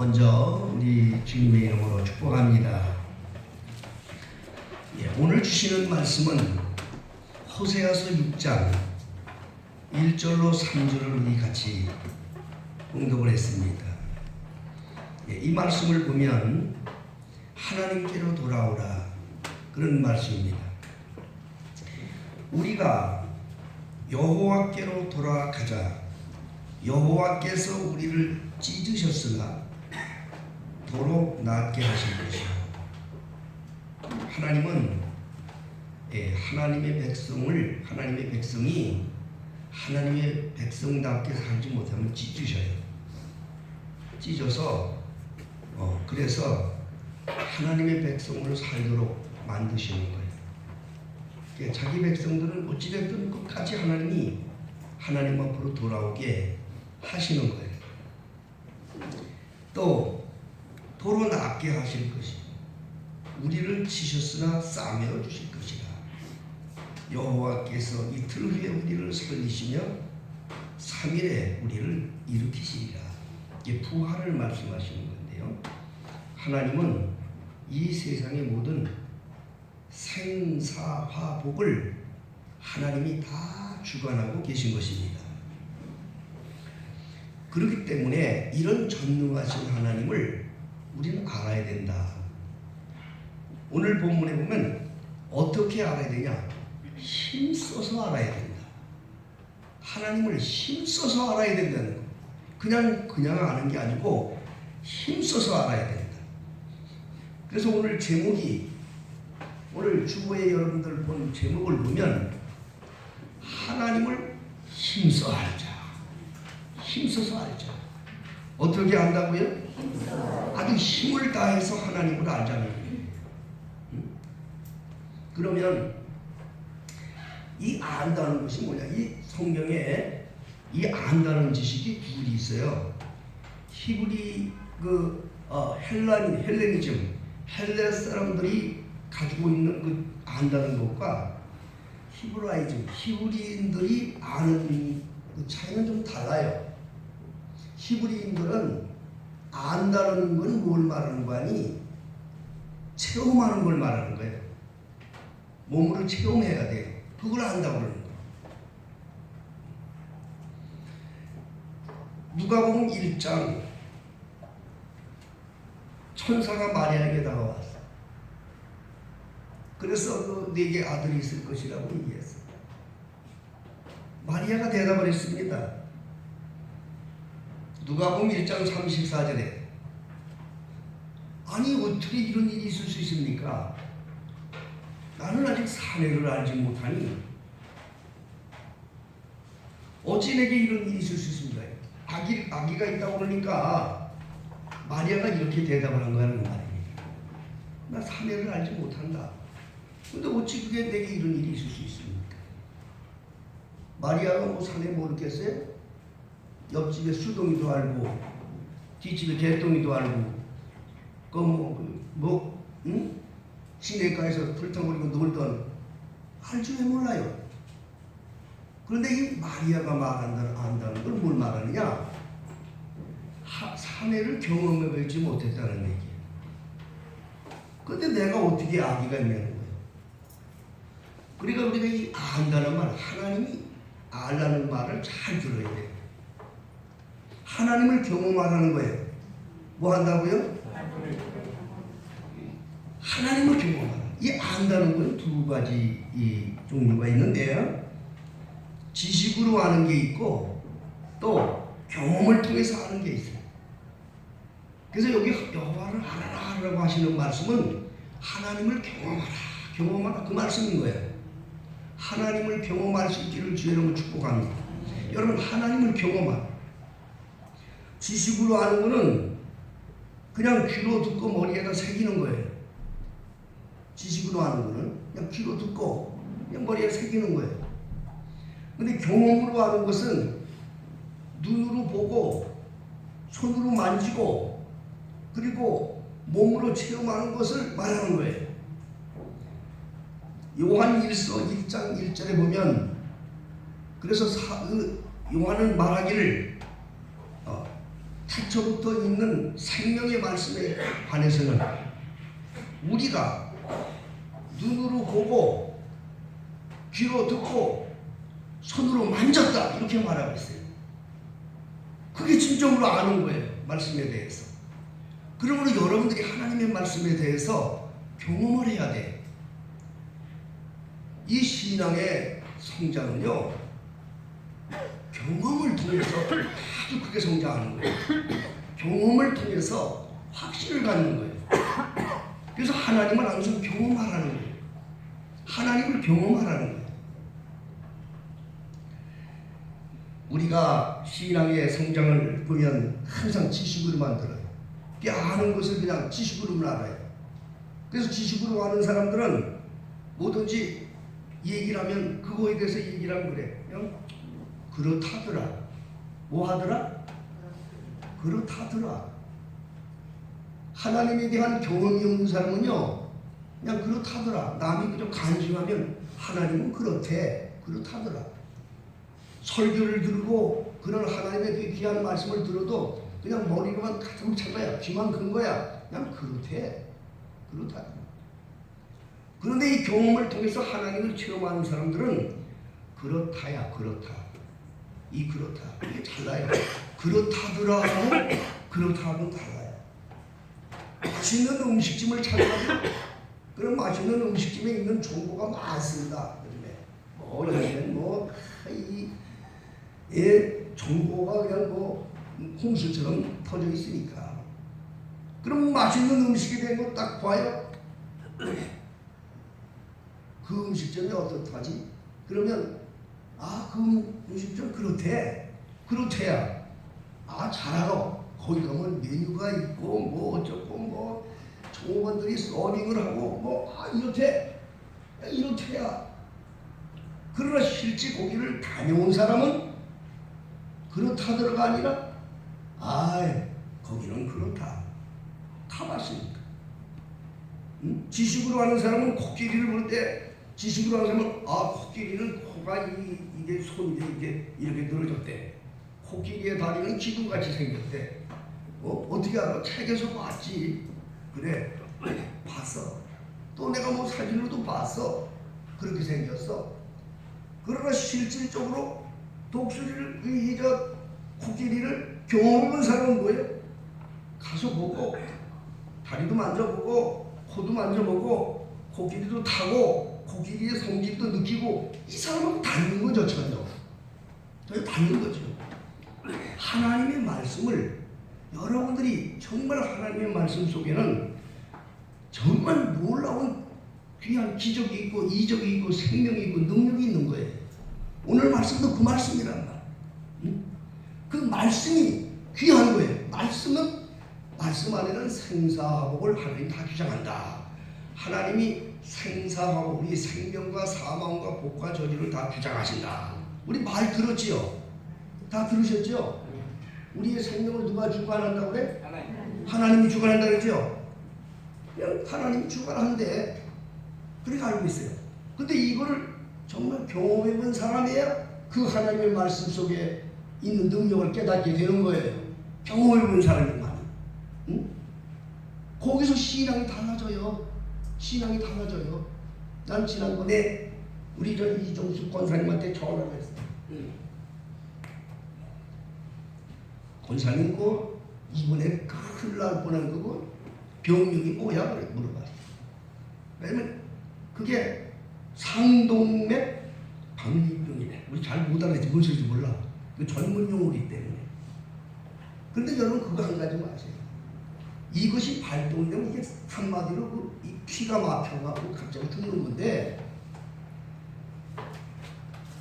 먼저 우리 주님의 이름으로 축복합니다. 오늘 주시는 말씀은 호세아서 6장 1절로 3절을 우리 같이 공독을 했습니다. 이 말씀을 보면 하나님께로 돌아오라 그런 말씀입니다. 우리가 여호와께로 돌아가자. 여호와께서 우리를 찢으셨으나 도로 낫게 하신 것이요. 하나님은 하나님의 백성이 하나님의 백성답게 살지 못하면 찢으셔요. 찢어서 그래서 하나님의 백성으로 살도록 만드시는 거예요. 자기 백성들은 어찌됐든 끝까지 하나님 앞으로 돌아오게 하시는 거예요. 또 도로 낫게 하실 것이고 우리를 치셨으나 싸매어 주실 것이라. 여호와께서 이틀 후에 우리를 살리시며 3일에 우리를 일으키시리라. 이게 부활을 말씀하시는 건데요. 하나님은 이 세상의 모든 생사화복을 하나님이 다 주관하고 계신 것입니다. 그렇기 때문에 이런 전능하신 하나님을 우리는 알아야 된다. 오늘 본문에 보면 어떻게 알아야 되냐? 힘써서 알아야 된다. 하나님을 힘써서 알아야 된다는 거. 그냥 아는 게 아니고 힘써서 알아야 된다. 그래서 오늘 제목이, 오늘 주보에 여러분들 본 제목을 보면 하나님을 힘써 알자. 힘써서 알자. 어떻게 안다고요? 아주 힘을 다해서 하나님을 알자는 거예요. 그러면 이 안다는 것이 뭐냐? 이 성경에 이 안다는 지식이 둘이 있어요. 히브리 헬레니즘, 헬레 사람들이 가지고 있는 그 안다는 것과 히브라이즘, 히브리인들이 아는 그 차이는 좀 달라요. 히브리인들은 안다는 건 뭘 말하는 거 아니? 체험하는 걸 말하는 거예요. 몸으로 체험해야 돼요. 그걸 안다고 그러는 거예요. 누가복음 1장 천사가 마리아에게 다가왔어. 그래서 네게 아들이 있을 것이라고 얘기했어. 마리아가 대답을 했습니다. 누가복음 1장 34절에 아니 어떻게 이런 일이 있을 수 있습니까? 나는 아직 사내를 알지 못하니 어찌 내게 이런 일이 있을 수 있습니까? 아기가 있다고 그러니까 마리아가 이렇게 대답을 한 거라는 말입니다. 나 사내를 알지 못한다. 근데 어찌 그게 내게 이런 일이 있을 수 있습니까? 마리아가 뭐 사내 모르겠어요? 옆집에 수동이도 알고 뒷집에 개똥이도 알고 시내가에서 불덩거리고 놀던 알지 왜 몰라요? 그런데 이 마리아가 안다는 걸 뭘 말하느냐? 사내를 경험해보지 못했다는 얘기예요. 그런데 내가 어떻게 아기가 있냐는 거예요. 그러니까 우리가 이 안다는 말, 하나님이 알라는 말을 잘 들어야 돼요. 하나님을 경험하라는 거예요. 뭐 한다고요? 하나님을 경험하라. 이 안다는 건 두 가지 이 종류가 있는데요. 지식으로 아는 게 있고 또 경험을 통해서 아는 게 있어요. 그래서 여기 여호와를 알아라라고 하시는 말씀은 하나님을 경험하라 그 말씀인 거예요. 하나님을 경험할 수 있기를 주의 이름으로 축복합니다. 여러분 하나님을 경험하라. 지식으로 아는 거는 그냥 귀로 듣고 머리에다 새기는 거예요. 지식으로 아는 거는 그냥 귀로 듣고 그냥 머리에 새기는 거예요. 근데 경험으로 아는 것은 눈으로 보고 손으로 만지고 그리고 몸으로 체험하는 것을 말하는 거예요. 요한 1서 1장 1절에 보면 그래서 요한은 말하기를 태초부터 있는 생명의 말씀에 관해서는 우리가 눈으로 보고 귀로 듣고 손으로 만졌다 이렇게 말하고 있어요. 그게 진정으로 아는 거예요. 말씀에 대해서. 그러므로 여러분들이 하나님의 말씀에 대해서 경험을 해야 돼. 이 신앙의 성장은요, 경험을 통해서 아주 크게 성장하는 거예요. 경험을 통해서 확신을 갖는 거예요. 그래서 하나님을 항상 경험하라는 거예요. 하나님을 경험하라는 거예요. 우리가 신앙의 성장을 보면 항상 지식으로만 들어요. 아는 것을 그냥 지식으로만 알아요. 그래서 지식으로 아는 사람들은 뭐든지 얘기를 하면 그거에 대해서 얘기를 하면 그래. 그냥 그렇다더라. 뭐 하더라? 그렇다더라. 하나님에 대한 경험이 없는 사람은요, 그냥 그렇다더라. 남이 그저 간증하면 하나님은 그렇대. 그렇다더라. 설교를 들고 그런 하나님의 그 귀한 말씀을 들어도 그냥 머리로만 가득 찬 거야. 귀만 큰 거야. 그냥 그렇대. 그렇다. 그런데 이 경험을 통해서 하나님을 체험하는 사람들은 그렇다야. 그렇다. 이 그렇다. 이게 달라요. 그렇다더라 하고 그렇다하고는 달라요. 맛있는 음식점을 찾아가면 그런 맛있는 음식점에 있는 정보가 많습니다. 요즘에 정보가 그냥 홍수처럼 터져 있으니까. 그럼 맛있는 음식이 된 거 딱 봐요. 그 음식점이 어떻다지? 그러면 그 음식점 그렇대. 그렇대야. 잘 알아. 거기 가면 메뉴가 있고 뭐 어쩌고 종업원들이 서빙을 하고 이렇대. 이렇대야. 그러나 실제 거기를 다녀온 사람은 그렇다더라가 아니라 거기는 그렇다. 가봤으니까. 지식으로 하는 사람은 코끼리를 볼 때 지식으로 하는 사람은 코끼리는 코가 이게 손이 이렇게 늘어졌대. 코끼리의 다리는 기둥같이 생겼대. 어떻게 알아? 책에서 봤지. 그래. 봤어. 또 내가 사진으로도 봤어. 그렇게 생겼어. 그러나 실질적으로 독수리를 코끼리를 경험해본 사람은 뭐예요? 가서 보고 다리도 만져보고 코도 만져보고 코끼리도 타고 코끼리의 성질도 느끼고 이 사람은 닿는 거죠. 전혀 닿는 거죠. 하나님의 말씀을 여러분들이 정말 하나님의 말씀 속에는 정말 놀라운 귀한 기적이 있고 이적이 있고 생명이 있고 능력이 있는 거예요. 오늘 말씀도 그 말씀이란 말. 그 말씀이 귀한 거예요. 말씀 안에는 생사화복을 하나님 다 주장한다. 하나님이 생사화복, 우리 생명과 사망과 복과 저주를 다 주장하신다. 우리 말 들었지요? 다 들으셨죠? 우리의 생명을 누가 주관한다고 그래? 하나님이 주관한다 그랬죠? 그냥 하나님이 주관한대. 그렇게 알고 있어요. 근데 이거를 정말 경험해본 사람이야 그 하나님의 말씀 속에 있는 능력을 깨닫게 되는 거예요. 경험해본 사람이만. 거기서 신앙이 달라져요. 신앙이 달라져요. 난 지난번에 우리 이종수 권사님한테 전화를 했어요. 권사님 이번에 큰일 날 뻔한 거고 병명이 뭐야? 그래 물어봤어요. 왜냐면 그게 상동맥 박리병이네. 우리 잘 못 알아듣지 뭔 소리인지 몰라. 그 전문 용어이기 때문에. 그런데 여러분 그거 한 가지 마세요. 이것이 발동되면 이게 한마디로 이 피가 막혀가지고 갑자기 죽는 건데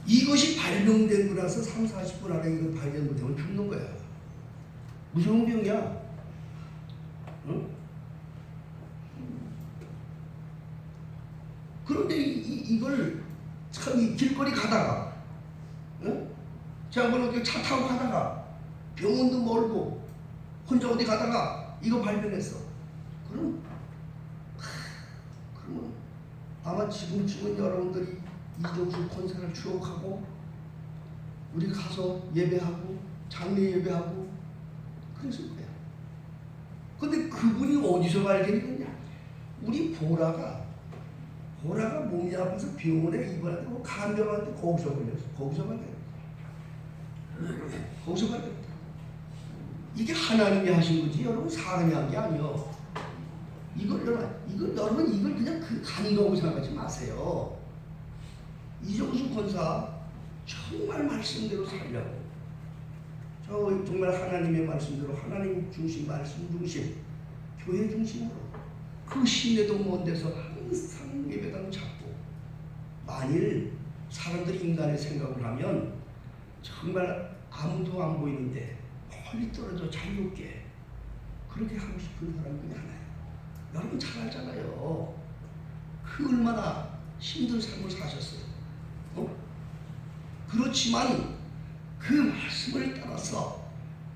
이것이 발병되고 나서 30-40분 안에 이거 발견 못하면 죽는 거야. 무서운 병이야. 응? 그런데 이걸 참 이 길거리 가다가 제가 어디 차 타고 가다가 병원도 멀고 혼자 어디 가다가 이거 발견했어. 그러면 아마 지금쯤은 여러분들이 이종수 권사를 추억하고 우리 가서 예배하고 장례 예배하고 그랬을 거야. 근데 그분이 어디서 발견했냐? 우리 보라가 몸이 아파서 병원에 입원하고 간병하는데 거기서 걸렸어. 거기서 발견했다. 이게 하나님이 하신 거지 여러분 사람이 한 게 아니요. 여러분 이걸 그냥 그 간다고 생각하지 마세요. 이정수 권사 정말 말씀대로 살려고 정말 하나님의 말씀대로 하나님 중심 말씀 중심 교회 중심으로 그 시내도 먼 데서 항상 예배당 잡고 만일 사람들이 인간의 생각을 하면 정말 아무도 안 보이는데 멀리 떨어져 자유롭게 그렇게 하고 싶은 사람이 그냥 하나예요. 여러분 잘 알잖아요. 그 얼마나 힘든 삶을 사셨어요. 그렇지만 그 말씀을 따라서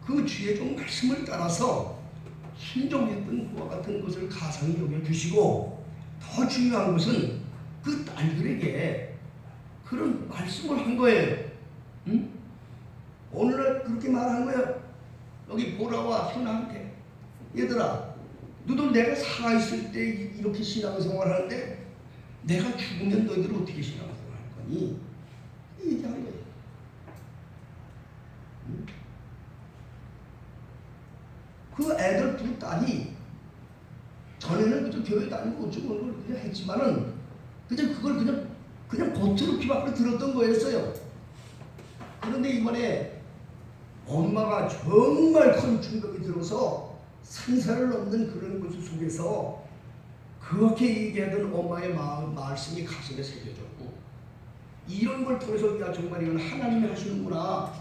그 주의 종 말씀을 따라서 순종했던 그와 같은 것을 가상히 여겨주시고 더 중요한 것은 그 딸들에게 그런 말씀을 한 거예요. 응? 오늘날 그렇게 말한 거예요. 여기 보라와 현아한테 얘들아 너도 내가 살아있을 때 이렇게 신앙생활 하는데 내가 죽으면 너희들 어떻게 신앙생활 할 거니? 얘기한 거예요. 그 애들 두 딸이 전에는 그저 교회 다니고 어쩌고 걸 그냥 했지만은 그냥 겉으로 귀 밖으로 들었던 거였어요. 그런데 이번에 엄마가 정말 큰 충격이 들어서 산사를 넘는 그런 곳 속에서 그렇게 얘기하던 엄마의 말씀이 가슴에 새겨졌고 이런 걸 통해서 야 정말 이건 하나님이 하시는구나.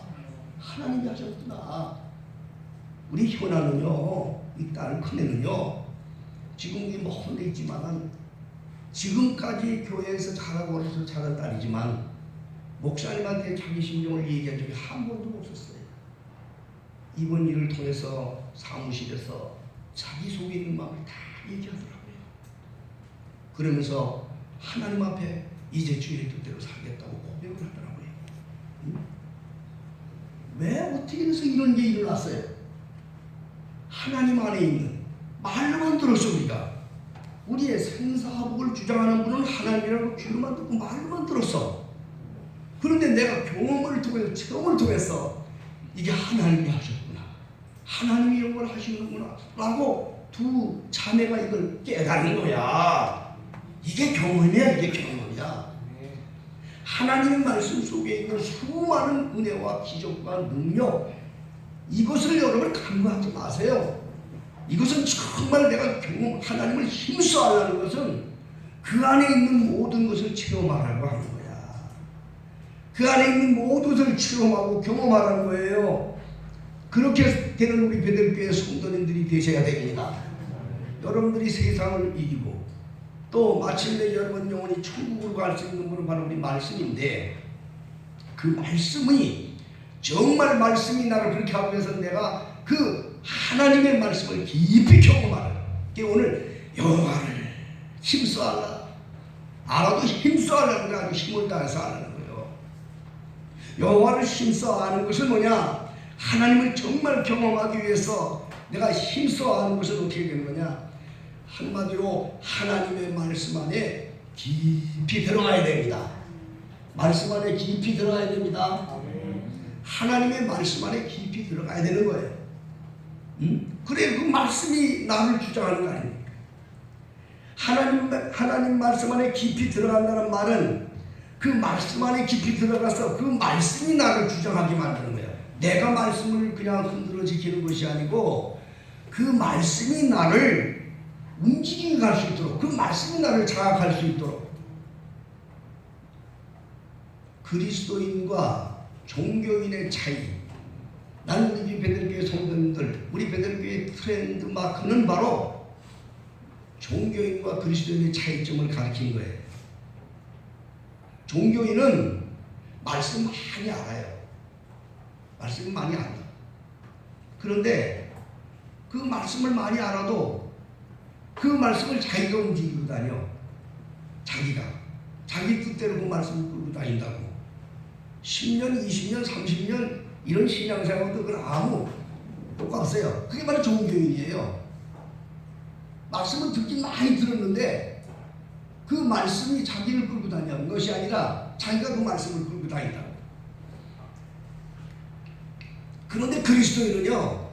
하나님이 하셨구나. 우리 현아는요, 이 딸 큰애는요, 지금 먼 데 있지만은 지금까지 교회에서 자라고 해서 자란 딸이지만 목사님한테 자기 심정을 얘기한 적이 한 번도 없었어요. 이번 일을 통해서 사무실에서 자기 속에 있는 마음을 다 얘기하더라고요. 그러면서 하나님 앞에 이제 주의 뜻대로 살겠다고 고백을 하더라고요. 왜 어떻게 해서 이런 게 일어났어요? 하나님 안에 있는 말로만 들었어. 우리의 생사화복을 주장하는 분은 하나님이라고 귀로만 듣고 말로만 들었어. 그런데 내가 경험을 통해서 체험을 통해서 이게 하나님이 하셨구나, 하나님이 이런 걸 하시는구나 라고 두 자매가 이걸 깨닫는 거야. 이게 경험이야. 이게 경험이야. 하나님의 말씀 속에 있는 수많은 은혜와 기적과 능력, 이것을 여러분 간과하지 마세요. 이것은 정말 내가 하나님을 힘써하려는 것은 그 안에 있는 모든 것을 체험하라고 하는 거야. 그 안에 있는 모든 것을 체험하고 경험하라는 거예요. 그렇게 되는 우리 베들교회 성도님들이 되셔야 됩니다. 여러분들이 세상을 이기고 또 마침내 여러분 영혼이 천국으로 갈 수 있는 분은 바로 우리 말씀인데, 그 말씀이 정말 말씀이 나를 그렇게 하기 위해서 내가 그 하나님의 말씀을 깊이 경험하는, 오늘 여호와를 힘써하라, 알아도 힘써하라는 게 아니고 힘을 다해서 하라는 거예요. 여호와를 힘써하는 것은 뭐냐? 하나님을 정말 경험하기 위해서 내가 힘써하는 것은 어떻게 되는 거냐? 한마디로 하나님의 말씀 안에 깊이 들어가야 됩니다. 말씀 안에 깊이 들어가야 됩니다. 하나님의 말씀 안에 깊이 들어가야 되는 거예요. 그래, 그 말씀이 나를 주장하는 거 아닙니까? 하나님 말씀 안에 깊이 들어간다는 말은 그 말씀 안에 깊이 들어가서 그 말씀이 나를 주장하게 만드는 거예요. 내가 말씀을 그냥 흔들어 지키는 것이 아니고 그 말씀이 나를 움직이게 갈 수 있도록, 그 말씀이 나를 자각할 수 있도록. 그리스도인과 종교인의 차이, 나는 우리 베들교회 성도님들, 우리 베들교회 트렌드 마크는 바로 종교인과 그리스도인의 차이점을 가리킨 거예요. 종교인은 말씀 많이 알아요. 말씀 많이 알아. 그런데 그 말씀을 많이 알아도 그 말씀을 자기가 움직이고 다녀. 자기 뜻대로 그 말씀을 끌고 다닌다고. 10년, 20년, 30년 이런 신앙생활도 그건 아무 똑같아요. 그게 바로 좋은 교인이에요. 말씀을 듣긴 많이 들었는데 그 말씀이 자기를 끌고 다니는 것이 아니라 자기가 그 말씀을 끌고 다닌다. 그런데 그리스도인은요,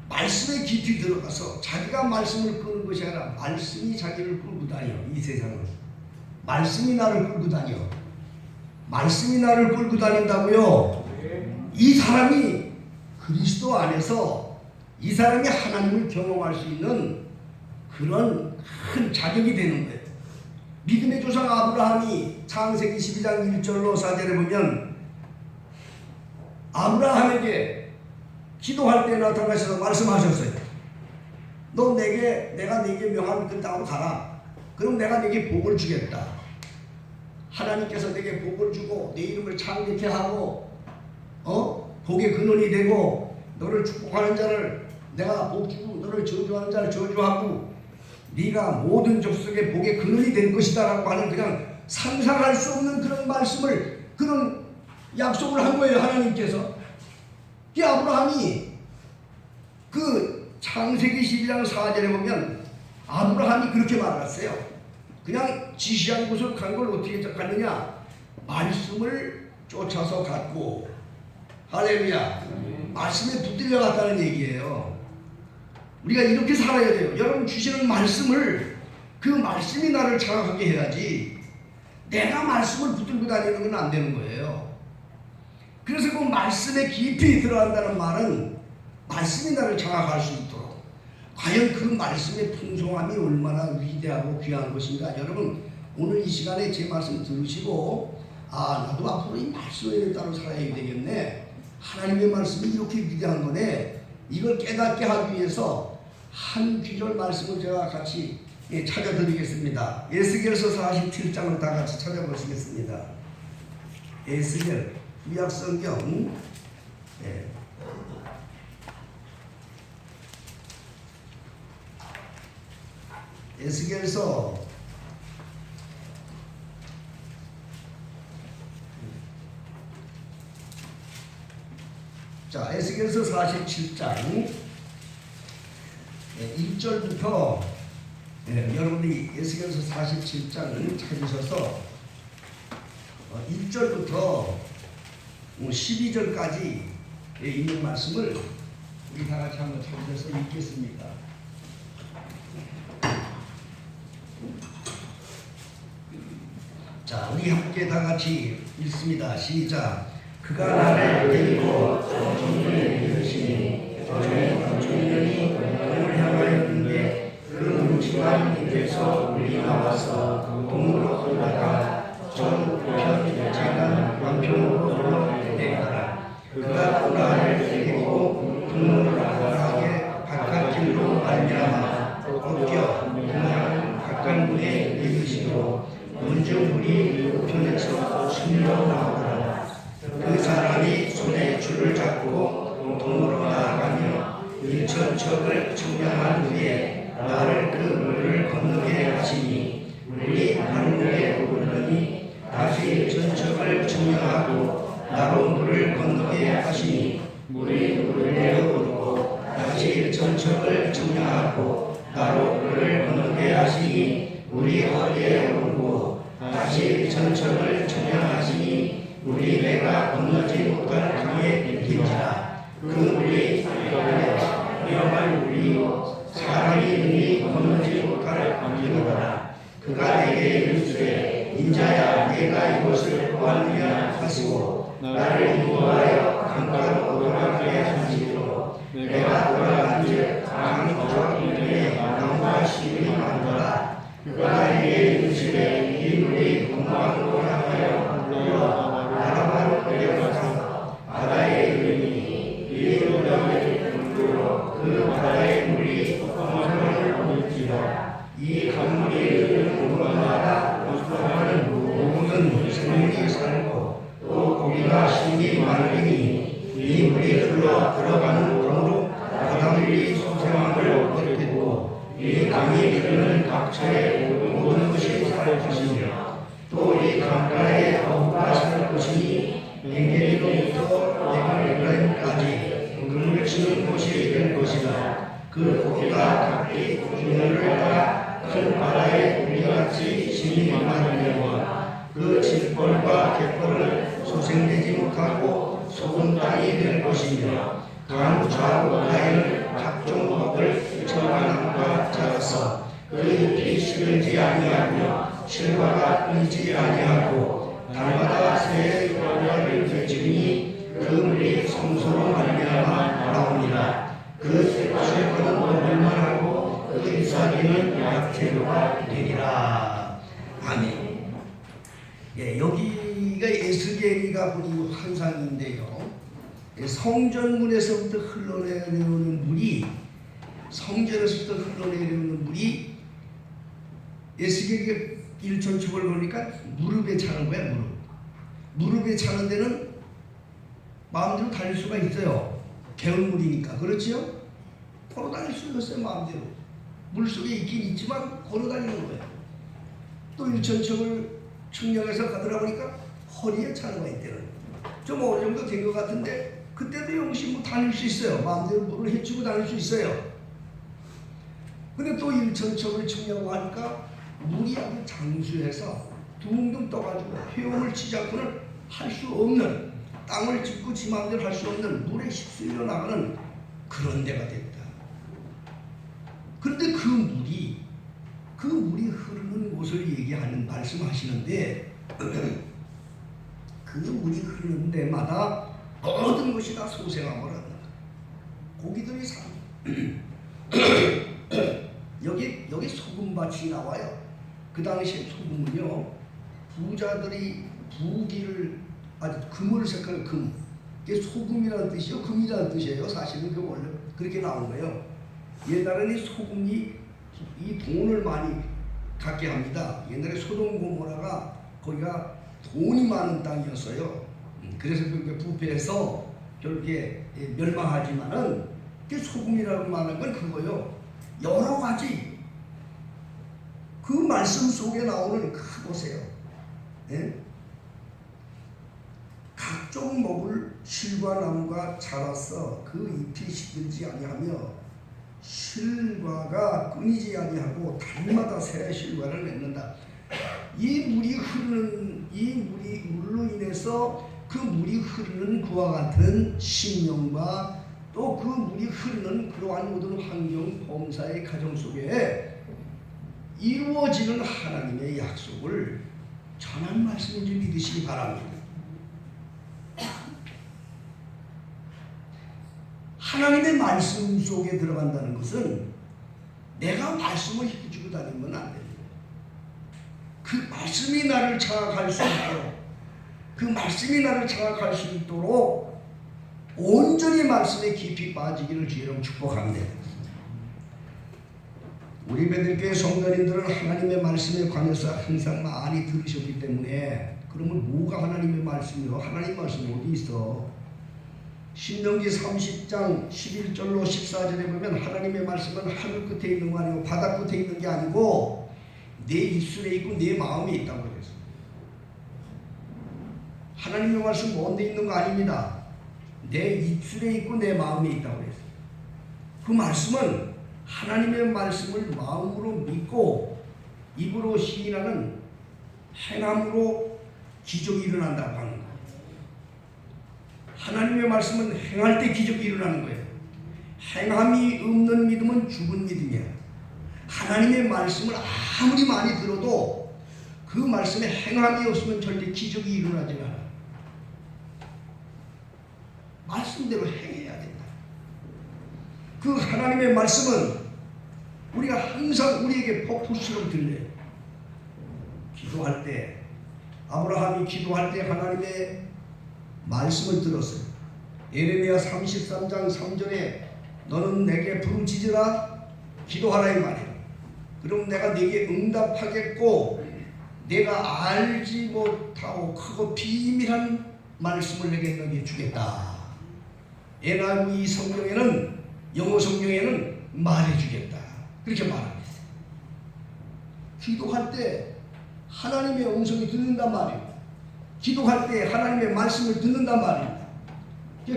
말씀에 깊이 들어가서 자기가 말씀을 끄는 것이 아니라 말씀이 자기를 끌고 다녀. 이 세상은 말씀이 나를 끌고 다녀. 말씀이 나를 끌고 다닌다고요. 이 사람이 그리스도 안에서 이 사람이 하나님을 경험할 수 있는 그런 큰 자격이 되는 거예요. 믿음의 조상 아브라함이 창세기 12장 1절로 4절에 보면 아브라함에게 기도할 때 나타나셔서 말씀하셨어요. 너 내가 네게 명한 그 땅으로 가라. 그럼 내가 네게 복을 주겠다. 하나님께서 내게 복을 주고 내 이름을 창대케 하고 복의 근원이 되고 너를 축복하는 자를 내가 복 주고 너를 저주하는 자를 저주하고 네가 모든 족속의 복의 근원이 될 것이다 라고 하는 그냥 상상할 수 없는 그런 말씀을 그런 약속을 한 거예요. 하나님께서. 이 아브라함이 그 창세기 12장 4절에 보면 아브라함이 그렇게 말했어요. 그냥 지시한 곳을 간 걸 어떻게 갔느냐? 말씀을 쫓아서 갔고, 할렐루야. 말씀에 붙들려 갔다는 얘기예요. 우리가 이렇게 살아야 돼요. 여러분 주시는 말씀을 그 말씀이 나를 자각하게 해야지 내가 말씀을 붙들고 다니는 건 안 되는 거예요. 그래서 그 말씀에 깊이 들어간다는 말은 말씀이 나를 자각할 수 있도록 과연 그 말씀의 풍성함이 얼마나 위대하고 귀한 것인가. 여러분 오늘 이 시간에 제 말씀 들으시고 나도 앞으로 이 말씀에 따라 살아야 되겠네. 하나님의 말씀이 이렇게 위대한 거네. 이걸 깨닫게 하기 위해서 한 귀절 말씀을 제가 같이 찾아드리겠습니다. 에스겔서 47장을 다 같이 찾아보시겠습니다. 에스겔 구약성경 에스겔서 자, 에스겔서 47장 1절부터 여러분들이 에스겔서 47장을 찾으셔서 1절부터 12절까지 있는 말씀을 우리 다 같이 한번 찾으셔서 읽겠습니다. 자, 우리 함께 다 같이 읽습니다. 시작. 그가 나를 데리고 저 청년에 이르시니 저 청년이 동을 향하였는데 그 뭉치가 입에서 물이 나와서 동으로 흘러가 저 우편 제가 왕편으로 흘러내가라. 그가 또 나를 데리고 동으로 나가게 바깥길로 말미암아 꺾여 그날 바깥문에 이르시고 먼저 물이 우편에서 스밀러 나오더라. 그 사람이 손에 줄을 잡고 동으로 나아가며 일천척을 청량한 후에 나를 그 물을 건너게 하시니 물이 발목에 오르더니 다시 일천척을 청량하고 나로 물을 건너게 하시니 물이 물에 오르고 다시 일천척을 청량하고 나로 물을 건너게 하시니 물이 허리에 오르고 다시 일천척을 청량하시니 물이 내가 건너지 못할 강에 긴지라. 그 물이 위험한 물이 사람이 능히 건너지 못할 강이로라. 그가 내게 이르시되 인자야 내가 이것을 보았느냐 하시고 나를 인도하여 강가로 돌아가게 하시기로 내가 돌아간즉 강 저편에 나무와 씨를 만들어라. 그가 내게 이르시되 이 물이 동방으로 향하여 흘러 바다로 내려가서 바다에 이르니 이로 너희를 물로 그 바다의 물이 강물을 얻을지라. 이 강물이 흐르는 곳마다 거주하는 모든 생물이 살고 또 고기가 심히 많으니 이 물이 흘러 들어가는 강으로 바닷물이 소생함을 얻겠고 이 강이 흐르는 각처의 모든 것이 살 것이며 또 이 강가에 어부가 살 것이니 엔게디로부터 에브라임까지 그물 펼치는 곳이 될 것이다. 그 고기가 각기 종류를 따라 큰 바다의 고기같이 심이 많으려고 그 진벌과 갯벌을 소생되지 못하고 소금 땅이 될 것이며 강 좌우 가에는 각종 먹을 철과나무가 자라서 그 잎이 시들지 아니하며 실과가 끊이지 아니하고 달마다 새 열매를 맺으니 그 물이 성소로 말미암아 나옵니다. 그 실과는 먹을만 하고 그 잎사귀는 약재료가 되리라. 아멘. 예, 여기가 에스겔이가 보는 환상인데요. 성전문에서부터 흘러내려오는 물이 성전에서부터 흘러내려오는 물이 에스겔이 일천축을 보니까 무릎에 차는 거야. 무릎에 차는 데는 마음대로 달릴 수가 있어요. 개울물이니까. 그렇지요? 걸어 다닐 수 있어요. 마음대로. 물속에 있긴 있지만 걸어 다니는 거예요. 또 일천축을 측량해서 가더라 보니까 허리에 차는 거야. 이때는 좀 어느 정도 된 것 같은데 그때도 역시 뭐 다닐 수 있어요. 마음대로 물을 헤치고 다닐 수 있어요. 근데 또 일천척을 측량하고 하니까 물이 아주 장수해서 둥둥 떠가지고 헤엄을 치지 않고는 할 수 없는, 땅을 짚고 지 마음대로 할 수 없는 물에 휩쓸려 나가는 그런 데가 됐다. 그런데 그 물이 흐르는 곳을 얘기하는 말씀하시는데 그 물이 흐르는 데마다 모든 것이 다 소생함을 한다. 고기들이 여기 소금밭이 나와요. 그 당시에 소금은요, 부자들이 부귀를 아주 금을 색깔 금, 이게 소금이라는 뜻이요, 금이라는 뜻이에요. 사실은 그 원래 그렇게 나온 거예요. 옛날에는 이 소금이 이 돈을 많이 갖게 합니다. 옛날에 소돔 고모라가 거기가 돈이 많은 땅이었어요. 그래서 그렇게 부패해서 저렇게 멸망하지만은 소금이라고 말하는 건 그거요. 여러 가지 그 말씀 속에 나오는 그 보세요. 예? 각종 먹을 실과 나무가 자라서 그 잎이 시들지 아니하며 실과가 끊이지 아니하고 달마다 새 실과를 맺는다. 이 물로 인해서 그 물이 흐르는 그와 같은 심령과 또 그 물이 흐르는 그러한 모든 환경 범사의 가정 속에 이루어지는 하나님의 약속을 전한 말씀인 줄 믿으시기 바랍니다. 하나님의 말씀 속에 들어간다는 것은 내가 말씀을 해주고 다니면 안 됩니다. 그 말씀이 나를 장악할 수 있도록, 그 말씀이 나를 장악할 수 있도록 온전히 말씀에 깊이 빠지기를 주의로 축복합니다. 우리 베들교회 성도님들은 하나님의 말씀에 관해서 항상 많이 들으셨기 때문에, 그러면 뭐가 하나님의 말씀이요? 하나님 말씀이 어디 있어? 신명기 30장 11절로 14절에 보면 하나님의 말씀은 하늘 끝에 있는 거 아니고 바다 끝에 있는 게 아니고 내 입술에 있고 내 마음에 있다고 그랬어요. 하나님의 말씀 먼데 있는 거 아닙니다. 내 입술에 있고 내 마음에 있다고 그랬어요. 그 말씀은 하나님의 말씀을 마음으로 믿고 입으로 시인하는 행함으로 기적이 일어난다고 하는 거예요. 하나님의 말씀은 행할 때 기적이 일어나는 거예요. 행함이 없는 믿음은 죽은 믿음이야. 하나님의 말씀을 아무리 많이 들어도 그 말씀에 행함이 없으면 절대 기적이 일어나지 않아. 말씀대로 행해야 된다. 그 하나님의 말씀은 우리가 항상 우리에게 폭포처럼 들려요. 기도할 때, 아브라함이 기도할 때 하나님의 말씀을 들었어요. 예레미야 33장 3절에 너는 내게 부르짖으라 기도하라 이 말이에요. 그럼 내가 네게 응답하겠고 내가 알지 못하고 크고 비밀한 말씀을 내게 너에게 주겠다. NIV 성경에는, 영어 성경에는 말해주겠다. 그렇게 말합니다. 기도할 때 하나님의 음성이 듣는단 말이에요. 기도할 때 하나님의 말씀을 듣는단 말입니다.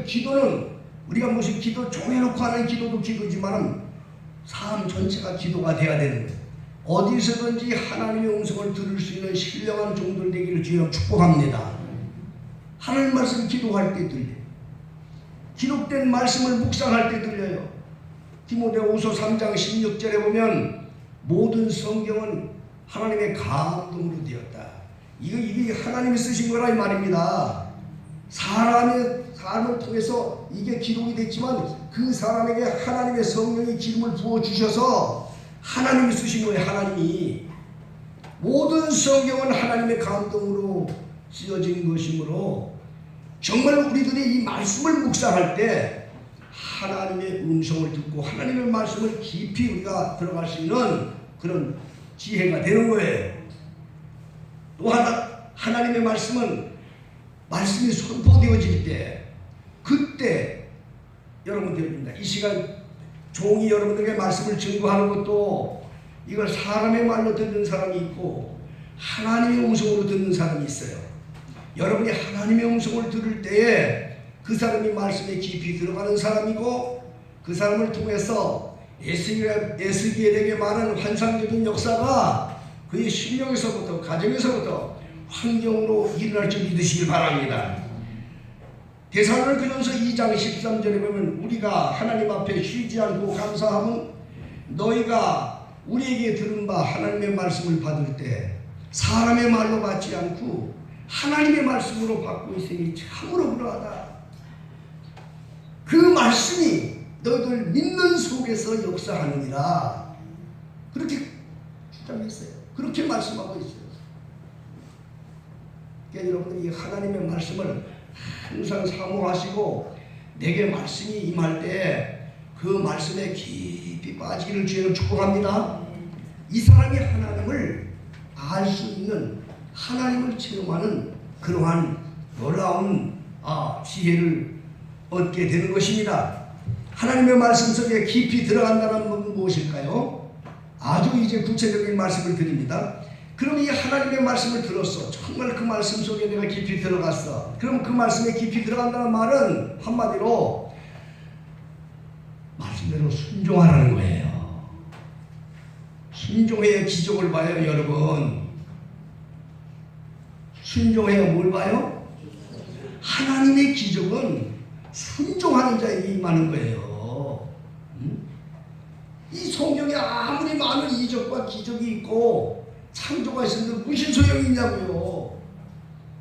기도는 우리가 무슨 기도 정해놓고 하는 기도도 기도지만 삶 전체가 기도가 돼야 되는 거예요. 어디서든지 하나님의 음성을 들을 수 있는 신령한 종들 되기를 주여 축복합니다. 하나님 말씀 기도할 때 들려요. 기록된 말씀을 묵상할 때 들려요. 디모데후서 3장 16절에 보면 모든 성경은 하나님의 감동으로 되었다. 이게 하나님이 쓰신 거라 이 말입니다. 사람의 삶을 통해서 이게 기록이 됐지만 그 사람에게 하나님의 성령이 기름을 부어주셔서 하나님이 쓰신 거예요. 하나님이. 모든 성경은 하나님의 감동으로 쓰여진 것이므로 정말 우리들이 이 말씀을 묵상할 때 하나님의 음성을 듣고 하나님의 말씀을 깊이 우리가 들어갈 수 있는 그런 지혜가 되는 거예요. 또 하나님의 말씀은 말씀이 선포되어질 때 그때 여러분들입니다. 이 시간 종이 여러분들에게 말씀을 증거하는 것도 이걸 사람의 말로 듣는 사람이 있고 하나님의 음성으로 듣는 사람이 있어요. 여러분이 하나님의 음성을 들을 때에 그 사람이 말씀에 깊이 들어가는 사람이고 그 사람을 통해서 에스겔에게 말하는 환상적인 역사가 그의 심령에서부터 가정에서부터 환경으로 일어날 줄 믿으시길 바랍니다. 데살로니가전서 2장 13절에 보면 우리가 하나님 앞에 쉬지 않고 감사함은 너희가 우리에게 들은 바 하나님의 말씀을 받을 때 사람의 말로 받지 않고 하나님의 말씀으로 받고 있으니 참으로 그러하다. 그 말씀이 너희들 믿는 속에서 역사하느니라. 그렇게 주장했어요. 그렇게 말씀하고 있어요. 그러니까 여러분들이 하나님의 말씀을 항상 사모하시고 내게 말씀이 임할 때 그 말씀에 깊이 빠지기를 주여 축복합니다. 이 사람이 하나님을 알 수 있는 하나님을 체험하는 그러한 놀라운 지혜를 얻게 되는 것입니다. 하나님의 말씀 속에 깊이 들어간다는 것은 무엇일까요? 아주 이제 구체적인 말씀을 드립니다. 그럼 이 하나님의 말씀을 들었어. 정말 그 말씀 속에 내가 깊이 들어갔어. 그럼 그 말씀에 깊이 들어간다는 말은 한마디로 말씀대로 순종하라는 거예요. 순종해야 기적을 봐요, 여러분. 순종해야 뭘 봐요? 하나님의 기적은 순종하는 자에게 임하는 거예요. 이 성경에 아무리 많은 이적과 기적이 있고 창조가 있었는데 무슨 소용이 있냐고요.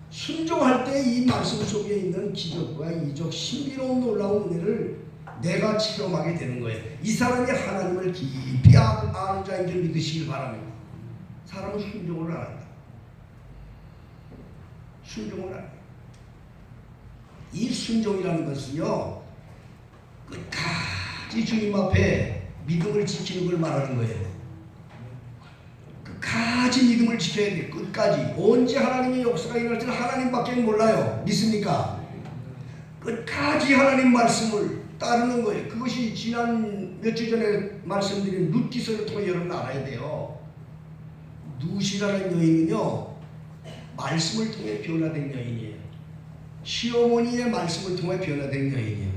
순종할 때 이 말씀 속에 있는 기적과 이적, 신비로운 놀라운 은혜를 내가 체험하게 되는 거예요. 이 사람이 하나님을 깊이 아는 자인 줄 믿으시길 바랍니다. 사람은 순종을 안 한다. 순종을 안 한다. 이 순종이라는 것은요, 끝까지 주님 앞에 믿음을 지키는 걸 말하는 거예요. 끝까지 믿음을 지켜야 돼. 끝까지. 언제 하나님의 역사가 일어날지는 하나님밖에 몰라요. 믿습니까? 끝까지 하나님 말씀을 따르는 거예요. 그것이 지난 몇 주 전에 말씀드린 룻기서를 통해 여러분 알아야 돼요. 룻이라는 여인은요, 말씀을 통해 변화된 여인이에요. 시어머니의 말씀을 통해 변화된 여인이에요.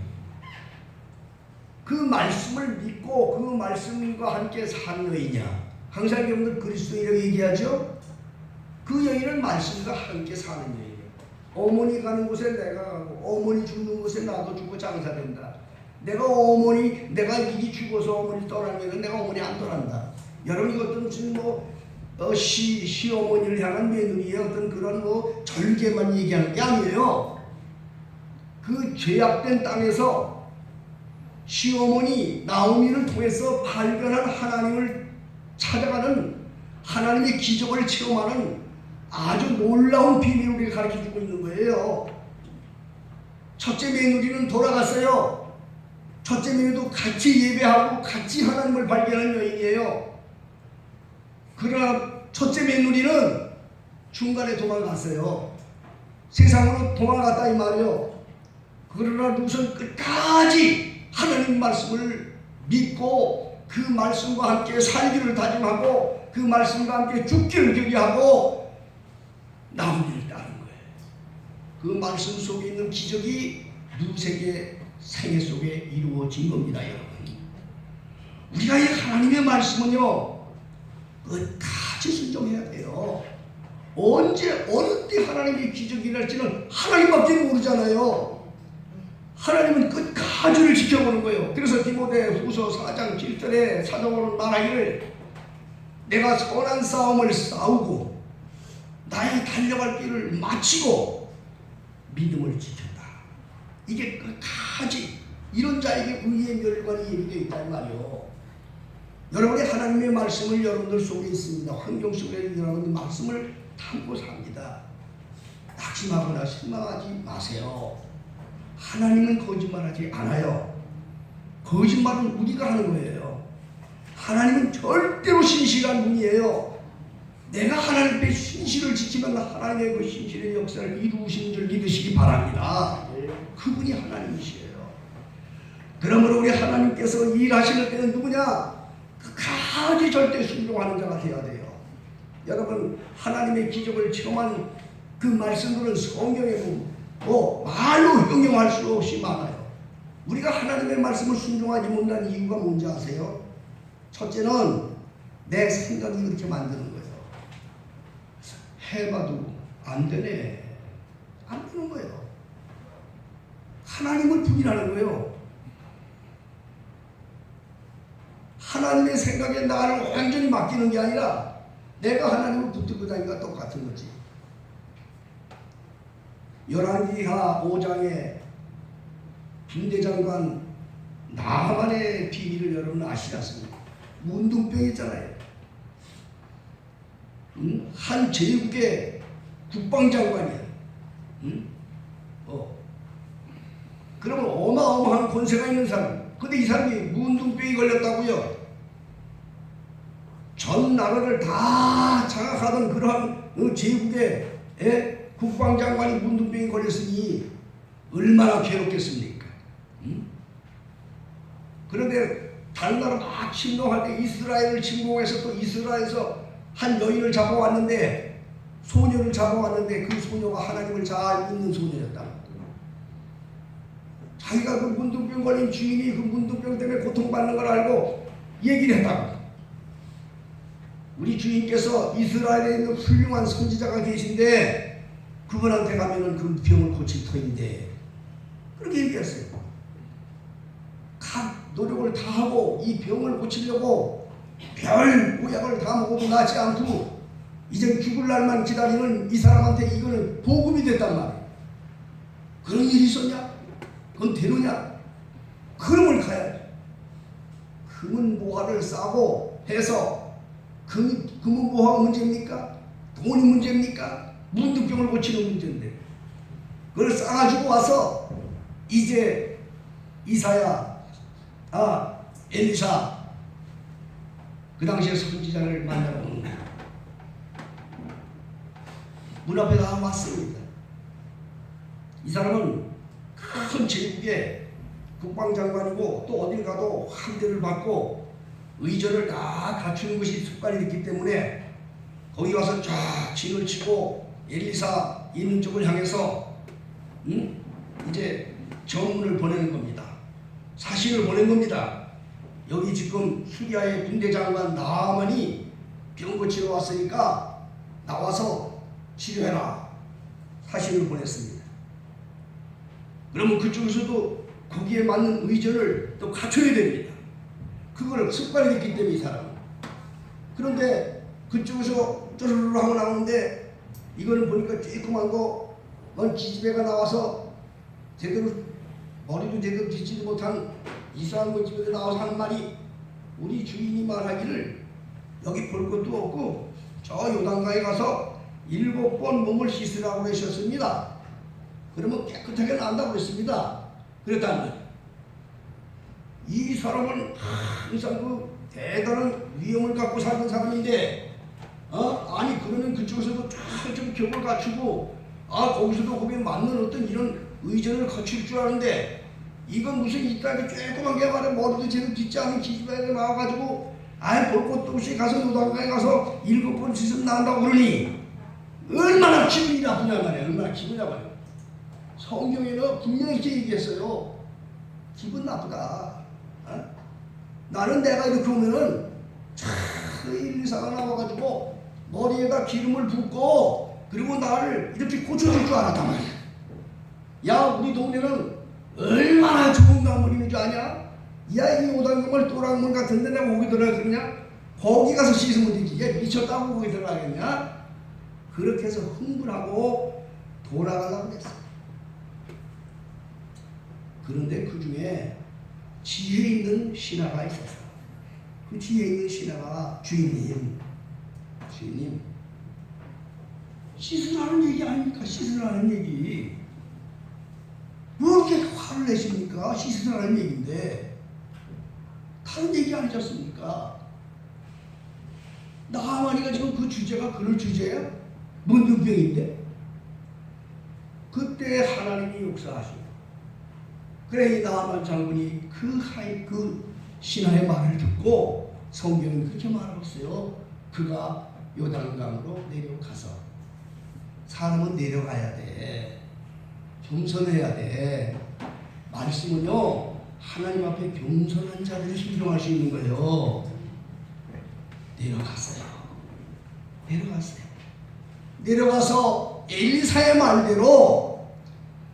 그 말씀을 믿고 그 말씀과 함께 산 여인이야. 항상 여러분들 그리스도인이라고 얘기하죠. 그 여인은 말씀과 함께 사는 여인이에요. 어머니 가는 곳에 내가 가고 어머니 죽는 곳에 나도 죽고 장사된다. 내가 이기 죽어서 어머니 떠나면 내가 어머니 안 떠난다. 여러분 이것도 무슨 시어머니를 향한 며느리의 어떤 그런 절개만 얘기하는 게 아니에요. 그 죄악된 땅에서 시어머니 나오미를 통해서 발견한 하나님을 찾아가는 하나님의 기적을 체험하는 아주 놀라운 비밀을 우리가 가르쳐주고 있는 거예요. 첫째 며느리는 돌아갔어요. 첫째 며느리도 같이 예배하고 같이 하나님을 발견한 여인이에요. 그러나 첫째 며느리는 중간에 도망갔어요. 세상으로 도망갔다 이 말이요. 그러나 룻은 끝까지 하나님 말씀을 믿고 그 말씀과 함께 살기를 다짐하고 그 말씀과 함께 죽기를 결의하고 나오미를 따른 거예요. 그 말씀 속에 있는 기적이 룻에게 생애 속에 이루어진 겁니다, 여러분. 우리가 이 하나님의 말씀은요, 끝까지 순종해야 돼요. 언제 어느 때 하나님의 기적이 일어날지는 하나님밖에 모르잖아요. 하나님은 끝까지를 지켜보는 거예요. 그래서 디모데후서 4장 7절에 사도바울은 말하기를 내가 선한 싸움을 싸우고 나의 달려갈 길을 마치고 믿음을 지켰다. 이게 끝까지 이런 자에게 의의 멸관이 예비되어 있단 말이에요. 여러분의 하나님의 말씀을 여러분들 속에 있습니다. 환경 속에 여러분의 말씀을 담고 삽니다. 낙심하거나 실망하지 마세요. 하나님은 거짓말하지 않아요. 거짓말은 우리가 하는 거예요. 하나님은 절대로 신실한 분이에요. 내가 하나님의 신실을 지키면 하나님의 그 신실의 역사를 이루시는 줄 믿으시기 바랍니다. 그분이 하나님이시에요. 그러므로 우리 하나님께서 일하시는 때는 누구냐? 끝까지 절대 순종하는 자가 되어야 돼요. 여러분, 하나님의 기적을 체험한 그 말씀들은 성경에 보면 말로 형용할 수 없이 많아요. 우리가 하나님의 말씀을 순종하지 못한 이유가 뭔지 아세요? 첫째는 내 생각이 그렇게 만드는 거예요. 해봐도 안 되네. 안 되는 거예요. 하나님을 부인하는 거예요. 하나님의 생각에 나를 완전히 맡기는 게 아니라 내가 하나님을 붙들고 다니기가 똑같은 거지. 열왕기하 5장에 군대장관 나만의 비밀을 여러분 아시지 않습니까? 문둥병 있잖아요. 한 제국의 국방장관이야. 그러면 어마어마한 권세가 있는 사람. 근데 이 사람이 문둥병이 걸렸다고요. 전 나라를 다 장악하던 그러한 제국의 국방장관이 문둥병이 걸렸으니 얼마나 괴롭겠습니까? 그런데 다른 나라 막 침공할 때 이스라엘을 침공해서 또 이스라엘에서 한 여인을 잡아왔는데, 소녀를 잡아왔는데 그 소녀가 하나님을 잘 믿는 소녀였다. 자기가 그 문둥병 걸린 주인이 그 문둥병 때문에 고통받는 걸 알고 얘기를 했다고. 우리 주인께서 이스라엘에 있는 훌륭한 선지자가 계신데 그분한테 가면은 그 병을 고칠 터인데, 그렇게 얘기했어요. 각 노력을 다 하고 이 병을 고치려고 별 모약을 다 먹어도 낫지 않고 이제 죽을 날만 기다리는 이 사람한테 이거는 복음이 됐단 말이에요. 그런 일이 있었냐? 그건 되느냐? 그럼을 가야지. 금은 보화를 싸고 해서 금은 보화가 문제입니까? 돈이 문제입니까? 문둥병을 고치는 문제인데 그걸 싸가지고 와서 이제 이사야, 엘리사, 그 당시에 선지자를 만나러 오는 거예요. 문 앞에 다 왔습니다. 이 사람은 큰 제국의 국방장관이고 또 어딜 가도 함대를 받고 의전을 다 갖추는 것이 습관이 됐기 때문에 거기 와서 쫙 진을 치고 엘리사 있는 쪽을 향해서 이제 전문을 보내는 겁니다. 사신을 보낸 겁니다. 여기 지금 수리아의 군대장관 나아만이 병 고치러 왔으니까 나와서 치료해라. 사신을 보냈습니다. 그러면 그쪽에서도 거기에 맞는 의전을 또 갖춰야 됩니다. 그거를 습관이 됐기 때문에 이 사람은. 그런데 그쪽에서 쪼르르 하고 나오는데 이거는 보니까 쬐끄만 거 기집애가 나와서 제대로 머리도 제대로 빗지도 못한 이상한 거 집에서 나와서 하는 말이, 우리 주인이 말하기를 여기 볼 것도 없고 저 요단강에 가서 7번 몸을 씻으라고 하셨습니다. 그러면 깨끗하게 난다고 그랬습니다. 그랬다는 거예요. 이 사람은 항상 그 대단한 위험을 갖고 살던 사람인데, 아니 그러면 그쪽에서도 좀 격을 갖추고, 거기서도 거기에 맞는 어떤 이런 의전을 거칠 줄 아는데, 이건 무슨 이따가 조그만 게 말해 머리도 제대로 빗지 않은 기집애가 나와가지고 볼 것도 없이 가서 요단강에 가서 7번 씻으면 나온다고 그러니 얼마나 기분이 나쁘냐 말이야. 얼마나 기분이 나빠요. 성경에는 분명히 이렇게 얘기했어요. 기분 나쁘다. 나는 내가 이렇게 오면은 참 일리사가 나와가지고 머리에다 기름을 붓고 그리고 나를 이렇게 고쳐줄 줄 알았단 말이야. 야, 우리 동네는 얼마나 좋은 강물인 줄 아냐? 야, 이 오당강물 또랑물 같은데 내가 거기 들어가겠냐? 거기 가서 씻으면 되지. 얘 미쳤다고 거기 들어가겠냐? 그렇게 해서 흥분하고 돌아가려고 했어. 그런데 그 중에 지혜 있는 신하가 있었어. 그 지혜 있는 신하가 주인님 씻으라는 얘기 아닙니까? 씻으라는 얘기. 왜 이렇게 화를 내십니까? 씻으라는 얘기인데 다른 얘기 아니지 않습니까? 나하만이가 지금 그 주제가 그럴 주제야? 뭔 눈병인데? 그때 하나님이 역사하시고 그래 이 나하만 장군이 그 신하의 말을 듣고 성경은 그렇게 말하고 있어요. 그가 요단강으로 내려가서 사람은 내려가야 돼. 겸손해야 돼. 말씀은요 하나님 앞에 겸손한 자들이 순종할 수 있는 거예요. 내려가서 엘리사의 말대로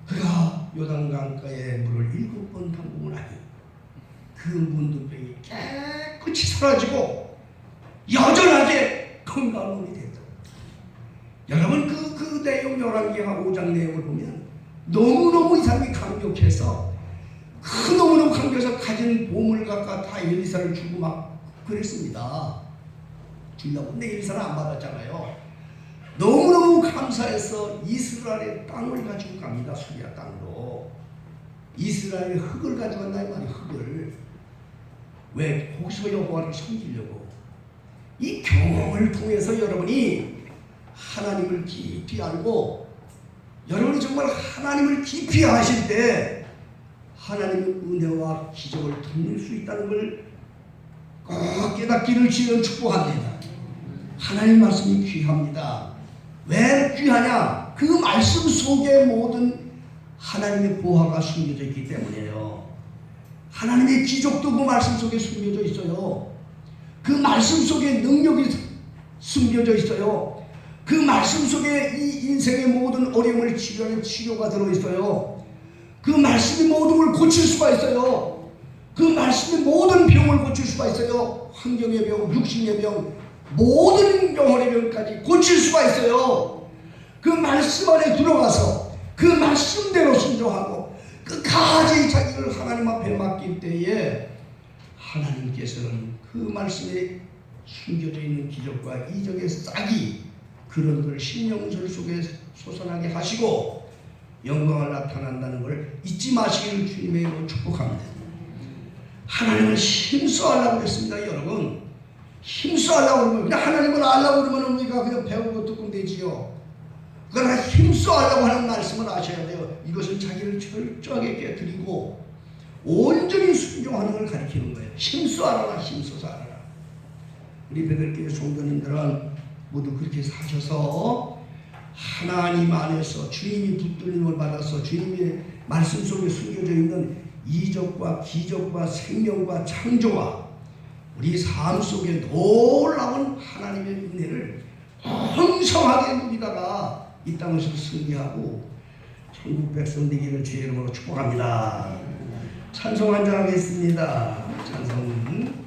그가 요단강가의 물을 7번 담그고 나니 그 문둥병이 깨끗이 사라지고 여전하게 건강이 됐다. 여러분 그 내용 열왕기하 5장 내용을 보면 너무너무 이 사람이 강력해서 너무너무 강력해서 가진 보물 갖다 다 엘리사를 주고 막 그랬습니다. 주려고 근데 엘리사는 안 받았잖아요. 너무너무 감사해서 이스라엘의 땅을 가지고 갑니다. 수리아 땅으로. 이스라엘의 흙을 가져간다 이 말이에요. 흙을. 왜? 거기서 여호와를 섬기려고. 이 경험을 통해서 여러분이 하나님을 깊이 알고 여러분이 정말 하나님을 깊이 아실 때 하나님의 은혜와 기적을 드릴 수 있다는 걸 꼭 깨닫기를 주여 축복합니다. 하나님 말씀이 귀합니다. 왜 귀하냐? 그 말씀 속에 모든 하나님의 보화가 숨겨져 있기 때문이에요. 하나님의 기적도 그 말씀 속에 숨겨져 있어요. 그 말씀 속에 능력이 숨겨져 있어요. 그 말씀 속에 이 인생의 모든 어려움을 치료하는 치료가 들어있어요. 그 말씀이 모든 걸 고칠 수가 있어요. 그 말씀이 모든 병을 고칠 수가 있어요. 환경의 병, 육신의 병, 모든 영혼의 병까지 고칠 수가 있어요. 그 말씀 안에 들어가서 그 말씀대로 순종하고 끝까지 자기를 하나님 앞에 맡길 때에 하나님께서는 그 말씀에 숨겨져 있는 기적과 이적의 싹이 그런 걸 신령절 속에 솟아나게 하시고 영광을 나타난다는 걸 잊지 마시기를 주님의 이름으로 축복합니다. 하나님을 힘써하려고 했습니다. 여러분 힘써하려고 그러면 그냥 하나님을 알려고 그러면 우리가 그냥 배우고 듣고 되지요. 그러나 힘써하려고 하는 말씀을 아셔야 돼요. 이것은 자기를 철저하게 깨뜨리고 온전히 순종하는 걸 가리키는 거예요. 힘써하라, 힘써서 하라. 우리 베들교회 성도님들은 모두 그렇게 사셔서 하나님 안에서 주님이 붙들림을 받아서 주님의 말씀 속에 숨겨져 있는 이적과 기적과 생명과 창조와 우리 삶 속에 놀라운 하나님의 은혜를 풍성하게 누리다가 이 땅에서 승리하고 천국 백성 되기를 주의 이름으로 축복합니다. 찬송 한잔하겠습니다. 찬송.